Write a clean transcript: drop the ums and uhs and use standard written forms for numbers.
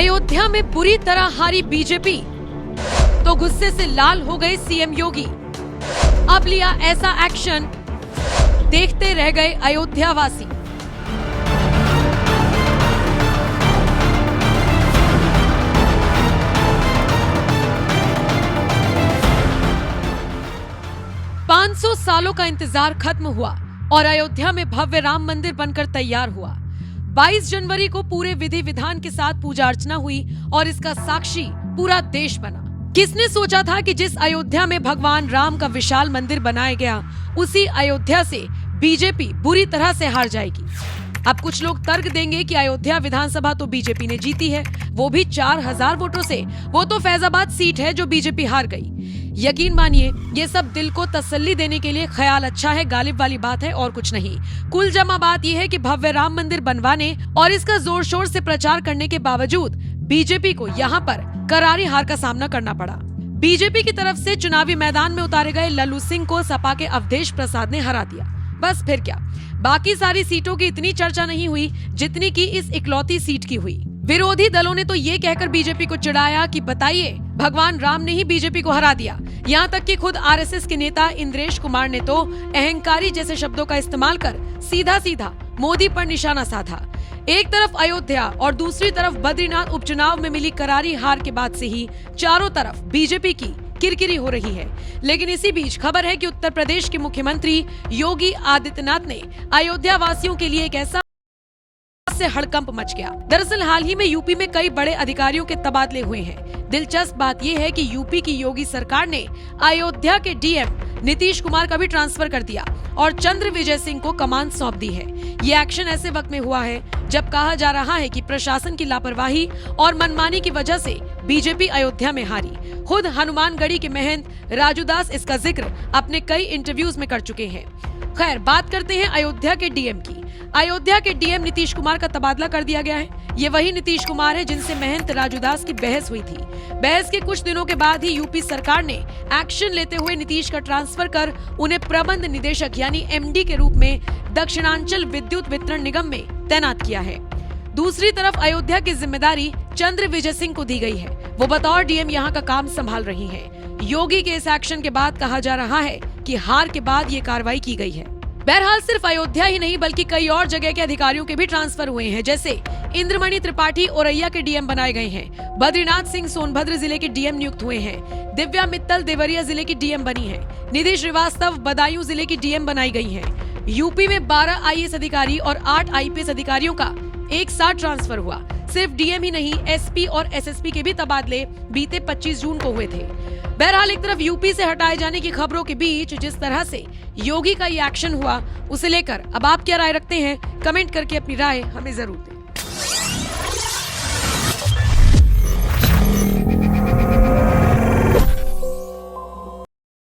अयोध्या में बुरी तरह हारी बीजेपी तो गुस्से से लाल हो गए सीएम योगी। अब लिया ऐसा एक्शन, देखते रह गए अयोध्या वासी। पांच 500 सालों का इंतजार खत्म हुआ और अयोध्या में भव्य राम मंदिर बनकर तैयार हुआ। 22 जनवरी को पूरे विधि विधान के साथ पूजा अर्चना हुई और इसका साक्षी पूरा देश बना। किसने सोचा था कि जिस अयोध्या में भगवान राम का विशाल मंदिर बनाया गया, उसी अयोध्या से बीजेपी बुरी तरह से हार जाएगी। अब कुछ लोग तर्क देंगे कि अयोध्या विधानसभा तो बीजेपी ने जीती है, वो भी 4000 वोटों से। वो तो फैजाबाद सीट है जो बीजेपी हार गई। यकीन मानिए, ये सब दिल को तसल्ली देने के लिए ख्याल अच्छा है, गालिब वाली बात है और कुछ नहीं। कुल जमा बात यह है कि भव्य राम मंदिर बनवाने और इसका जोर शोर से प्रचार करने के बावजूद बीजेपी को यहाँ पर करारी हार का सामना करना पड़ा। बीजेपी की तरफ से चुनावी मैदान में उतारे गए लल्लू सिंह को सपा के अवधेश प्रसाद ने हरा दिया। बस फिर क्या, बाकी सारी सीटों की इतनी चर्चा नहीं हुई जितनी की इस इकलौती सीट की हुई। विरोधी दलों ने तो ये कहकर बीजेपी को चिढ़ाया कि बताइए, भगवान राम ने ही बीजेपी को हरा दिया। यहाँ तक कि खुद आरएसएस के नेता इंद्रेश कुमार ने तो अहंकारी जैसे शब्दों का इस्तेमाल कर सीधा सीधा मोदी पर निशाना साधा। एक तरफ अयोध्या और दूसरी तरफ बद्रीनाथ उपचुनाव में मिली करारी हार के बाद से ही चारों तरफ बीजेपी की किरकिरी हो रही है। लेकिन इसी बीच खबर है कि उत्तर प्रदेश के मुख्यमंत्री योगी आदित्यनाथ ने अयोध्या वासियों के लिए एक ऐसा से हड़कंप मच गया। दरअसल हाल ही में यूपी में कई बड़े अधिकारियों के तबादले हुए हैं। दिलचस्प बात यह है कि यूपी की योगी सरकार ने अयोध्या के डीएम नीतीश कुमार का भी ट्रांसफर कर दिया और चंद्र विजय सिंह को कमान सौंप दी है। ये एक्शन ऐसे वक्त में हुआ है जब कहा जा रहा है कि प्रशासन की लापरवाही और मनमानी की वजह से बीजेपी अयोध्या में हारी। खुद हनुमानगढ़ी के महंत राजूदास इसका जिक्र अपने कई इंटरव्यूज में कर चुके हैं। खैर, बात करते हैं अयोध्या के डीएम की। अयोध्या के डीएम नीतीश कुमार का तबादला कर दिया गया है। ये वही नीतीश कुमार है जिनसे महंत राजूदास की बहस हुई थी। बहस के कुछ दिनों के बाद ही यूपी सरकार ने एक्शन लेते हुए नीतीश का ट्रांसफर कर उन्हें प्रबंध निदेशक यानी एमडी के रूप में दक्षिणांचल विद्युत वितरण निगम में तैनात किया है। दूसरी तरफ अयोध्या की जिम्मेदारी चंद्र विजय सिंह को दी गई है। वो बतौर डीएम यहाँ का काम संभाल रही हैं। योगी के इस एक्शन के बाद कहा जा रहा है कि हार के बाद ये कार्रवाई की गई है। बहरहाल सिर्फ अयोध्या ही नहीं बल्कि कई और जगह के अधिकारियों के भी ट्रांसफर हुए हैं। जैसे इंद्रमणि त्रिपाठी औरैया के डीएम बनाए गए हैं। बद्रीनाथ सिंह सोनभद्र जिले के डीएम नियुक्त हुए हैं। दिव्या मित्तल देवरिया जिले की डीएम बनी है। निधि श्रीवास्तव बदायूं जिले की डीएम बनाई गई है। यूपी में 12 आईएएस अधिकारी और 8 आईपीएस अधिकारियों का एक साथ ट्रांसफर हुआ। सिर्फ डीएम ही नहीं, एसपी और एसएसपी के भी तबादले बीते 25 जून को हुए थे। बहरहाल एक तरफ यूपी से हटाए जाने की खबरों के बीच जिस तरह से योगी का ये एक्शन हुआ, उसे लेकर अब आप क्या राय रखते हैं? कमेंट करके अपनी राय हमें जरूर दें।